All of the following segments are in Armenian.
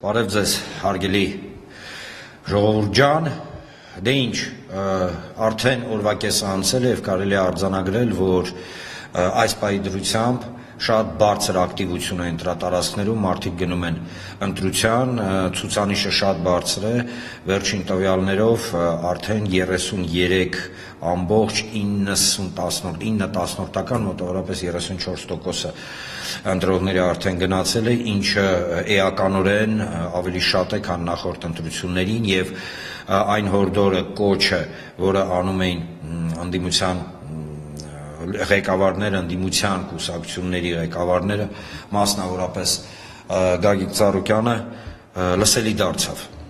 Բարև ձեզ, հարգելի ժողովուրդ ջան, դե ինչ, արդեն օրվա կեսը անցել է եւ կարելի է արձանագրել, որ այս պահի դրությամբ շատ բարձր ակտիվություն է ընտրատարածքներում, մարդիկ գնում են ընտրության, ցուցանիշը շատ բարձր է, վերջին տվյալներով արդեն 33.9 մոտավորապես 34%-ը ընտրողների արդեն գնացել է, ինչը էականորեն ավելի շատ է, քան նախորդ ընտրություններին եւ այն հորդորը կոչը, որը անում էին ընդդիմության ղեկավարները, ընդդիմության կուսակցությունների ղեկավարները, մասնավորապես Գագիկ Ծառուկյանը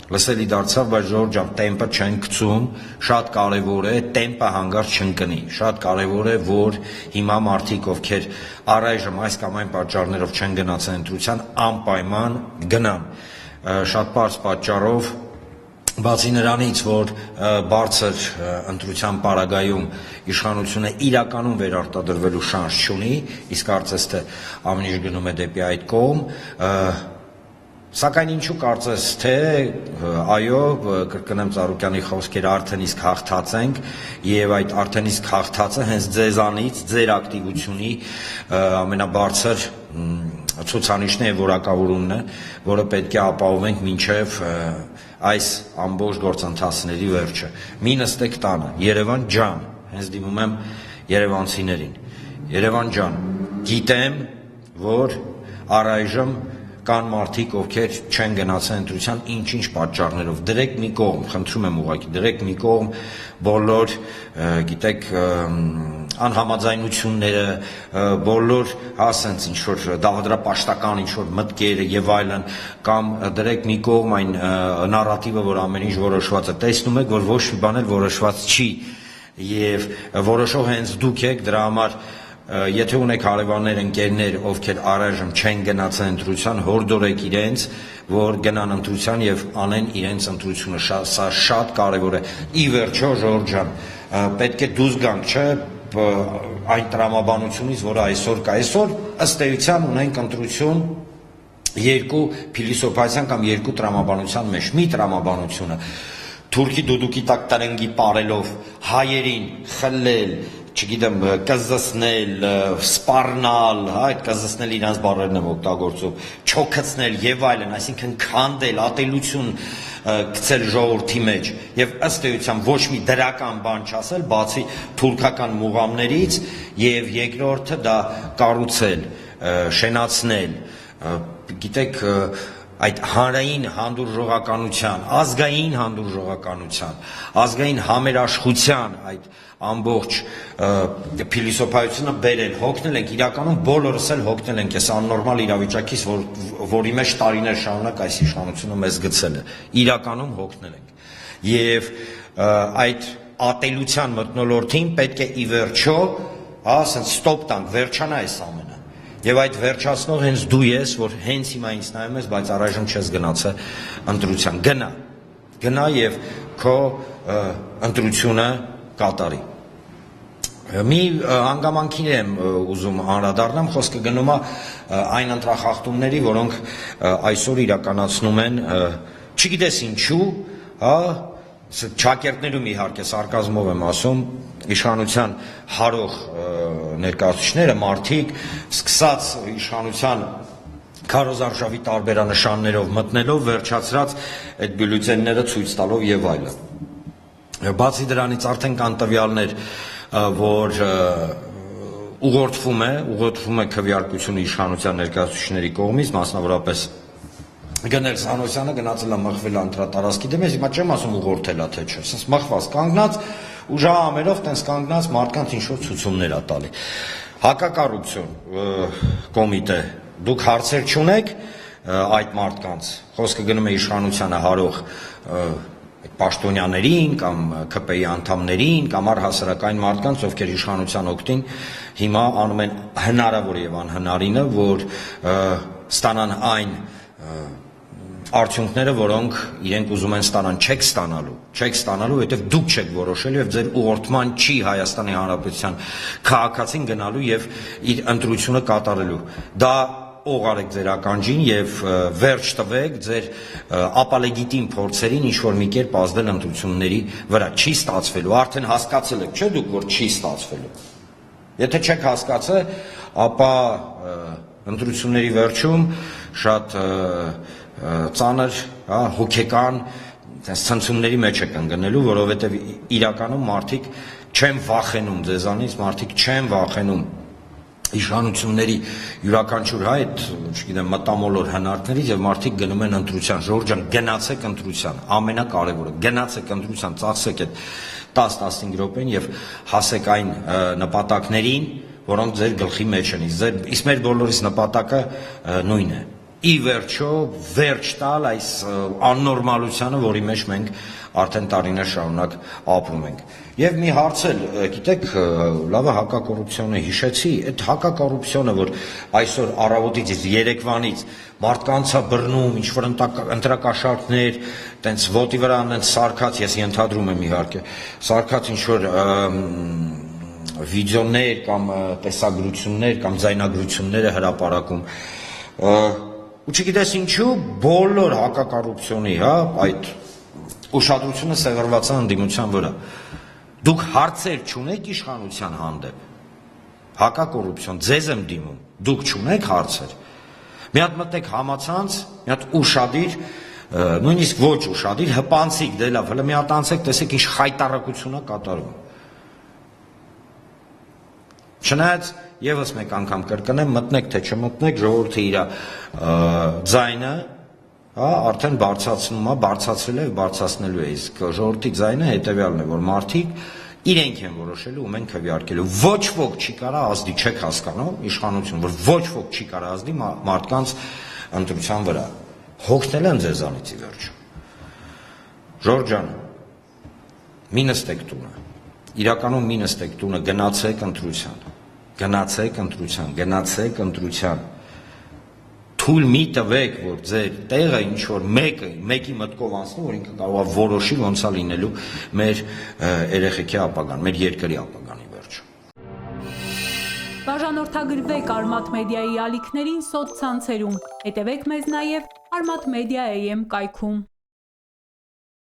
լսելի դարձավ, բայց ժողովուրդ ջան, տեմպը չեն գցում, շատ կարևոր է, տեմպը հանգարց չընկնի, շատ կարևոր է, որ հիմա մարդիկ, ովքեր առայժմ այս կամ այն պատճառներով չեն գնացել ընտրության, անպայման գնան, շատ պարզ պատճառով, բացի նրանից, որ բարձր ընտրության պարագայում իշխանությունը իրականում վերարտադրվելու շանս չունի, իսկ կարծես թե ամեն ինչ գնում է դեպի այդ կողմ, սակայն ինչու կարծես թե այո, կրկնեմ Ծառուկյանի խոսքերը, արդեն իսկ հաղթած ենք եւ այդ արդեն իսկ հաղթածը հենց ձեզանից, ձեր ակտիվությունի ամենաբարձր ցուցանիշն է, որակավորումն է, որը պետք է ապահովենք մինչև այս ամբողջ գործընթացների վերջը։ Մի նստեք տանը, Երևան ջան, հենց դիմում եմ երևանցիներին։ Երևան ջան, գիտեմ, որ առայժմ կան մարդիկ, ովքեր չեն գնացել ընտրության ինչ-ինչ պատճառներով։ Դրեք մի կողմ, խնդրում եմ ուղղակի, դրեք մի կողմ բոլոր, գիտեք, անհամաձայնությունները, բոլոր, ասենց ինչ-որ դավադրապաշտական ինչ-որ մտքերը եւ այլն, կամ դրեք մի կողմ այն նարատիվը, որ ամեն ինչ որոշված է։ Տեսնում եք, որ ոչ մի բան էլ որոշված չի եւ որոշող հենց դուք եք, դրա համար եթե ունեք հարևաններ, ընկերներ, ովքեր առայժմ չեն գնացել ընտրության, հորդորեք իրենց, որ գնան ընտրության եւ անեն իրենց ընտրությունը, սա շատ կարեւոր է։ Ի վերջո, ժողովուրդ ջան, պետք է դուրս գանք, չէ՞, այն տրամաբանությունից, որը այսօր կա, այսօր ըստ էության ունենք ընտրություն երկու փիլիսոփայության կամ երկու տրամաբանության մեջ, մի տրամաբանությունը թուրքի դուդուկի տակ տրենգի պարելով հայերին խլել, չգիտեմ, կզզնել, սպառնալ, այդ կզզնել իրանց բառերն եմ օգտագործում, չոքացնել եւ այլն, այսինքն քանդել, ատելություն գցել ժողովրդի մեջ եւ ըստ էության ոչ մի դրական բան չասել, բացի թուրքական մուղամներից եւ երկրորդը դա կառուցել, շենացնել, գիտեք, այդ հանրային հանդուրժողականության, ազգային հանդուրժողականության, ազգային համերաշխության այդ ամբողջ փիլիսոփայությունը բերել, հոգնել ենք, իրականում բոլորս էլ հոգնել ենք այս աննորմալ իրավիճակից, որի մեջ տարիներ շարունակ այս իշխանությունը մեզ գցել է, իրականում հոգնել ենք եւ այդ ատելության մթնոլորտին պետք է ի վերջո, ասենց ստոպ տանք, վերջանա այս ամենը եւ այդ վերջացնող հենց դու ես, որ հենց հիմա ինձ նայում ես, բայց առայժմ չես գնացել ընտրության, գնա եւ քո ընտրությունը կատարի։ Մի հանգամանքին եմ ուզում անդրադառնամ, խոսքը գնում է այն ընտրախախտումների, որոնք այսօր իրականացնում են, չգիտես ինչու, ճակերտներում իհարկե սարկազմով եմ ասում, իշխանության հարող ներկայացուցիչները, մարդիկ, սկսած իշխանության քարոզարշավի տարբերանշաններով մտնելով, վերջացրած այդ բյուլետենները ցույց տալով եւ այլն։ Բացի դրանից արդեն կան տվյալներ, որ ուղղորդվում է քվեարկությունը իշխանության ներկայացուցիչների կողմից, մասնավորապես Գնել Սանոսյանը գնացել է մղվել ընտրատարածքի դեմ, ես հիմա չեմ ասում ուղղորդել է թե չէ, ասես մղված կանգնած ու ժամերով տենց կանգնած մարդկանց ինչ-որ ցուցումներ է տալի։ Հակակոռուպցիոն կոմիտե, դուք հարցեր չունեք այդ մարդկանց, խոսքը գնում է իշխանությանը հարող պաշտոնյաներին կամ ՔՊ-ի անդամներին կամ առհասարակ այն մարդկանց, ովքեր իշխանության օգտին հիմա անում են հնարավոր եւ անհնարինը, որ ստանան այն արդյունքները, որոնք իրենք ուզում են ստանան, չեք ստանալու, որովհետև դուք չեք որոշելու եւ ձեր ուղղորդման չի Հայաստանի Հանրապետության քաղաքացին գնալու եւ իր ընտրությունը կատարելու։ Դա օղարեք ձեր ականջին եւ վերջ տվեք ձեր ապալեգիտիմ փորձերին ինչ որ մի կերպ ազդել ընտրությունների վրա։ Չի ստացվելու, արդեն հասկացել եք, չէ՞ դուք, որ չի ստացվելու։ Եթե չեք հասկացել, ապա ընտրությունների վերջում շատ ծանր, հոգեկան ցնցումների մեջ եք ընկնելու, որովհետեւ իրականում մարդիկ չեն վախենում ձեզանից, մարդիկ չեն վախենում իշխանությունների յուրաքանչյուր այդ, չգիտեմ, մտամոլոր հնարքներից եւ մարդիկ գնում են ընտրության։ Ժողովուրդ ջան, գնացեք ընտրության, ամենակարևորը, գնացեք ընտրության, ծախսեք այդ 10-15 րոպեն եւ հասեք այն նպատակներին, որոնք ձեր գլխի մեջ են։ Իսկ մեր բոլորիս նպատակը նույնն է։ Ի վերջո վերջ տալ այս աննորմալությանը, որի մեջ մենք արդեն տարիներ շարունակ ապրում ենք։ Եվ մի հարց էլ, գիտեք, լավ է հակակոռուպցիոնը հիշեցի, այդ հակակոռուպցիոնը, որ այսօր առավոտից երեկվանից մարդկանց է բռնում, ինչ որ ընտրակաշառքներ, տենց ոտի վրա անեն սարքած, ես ենթադրում եմ իհարկե, սարքած ինչ որ վիդեոներ կամ տեսագրություններ կամ ձայնագրություններ է հրապարակում։ Ու չգիտես ինչու բոլոր հակակոռուպցիոնի, այդ ուշադրությունը սեղռված է ընդդիմության վրա։ Դուք հարցեր չունեք իշխանության հանդեպ, հակակոռուպցիոն, ձեզ եմ դիմում, դուք չունեք հարցեր։ Մի հատ մտեք համացանց, մի հատ ուշադիր, նույնիսկ ոչ ուշադիր, հպանցիկ, դե լավ, հələ մի հատ անցեք, տեսեք ինչ խայտարակություն է կատարում։ Չնայած եւս մեկ անգամ կրկնեմ, մտնեք թե չմտնեք, ժողովուրդը իր ձայնը արդեն բարձրացնում է, բարձրացրել է եւ բարձրացնելու է, իսկ ժողովրդի ձայնը հետեւյալն է, որ մարդիկ իրենք են որոշելու ու մենք քվեարկելու։ Ոչ ոք չի կարա ազդի, չեք հասկանում, իշխանություն, որ ոչ ոք չի կարա ազդի մարդկանց ընտրության վրա։ Հոգնել են ձեզանից ի վերջո։ Ժորժ ջան, մի նստեք տունը։ Իրականում մի նստեք տունը, գնացեք ընտրության։ Գնացեք ընտրության, գնացեք ընտրության։ Թույլ մի տվեք, որ ձեր տեղը ինչ որ մեկի մտքով անցնի, որ ինքը կարող է որոշի ոնց է լինելու մեր երեխեքի ապագան, մեր երկրի ապագան ի վերջո։ Բաժանորդագրվեք Արմաթ մեդիայի ալիքներին սոցցանցերում, հետևեք մեզ նաև Armat Media AM կայքում։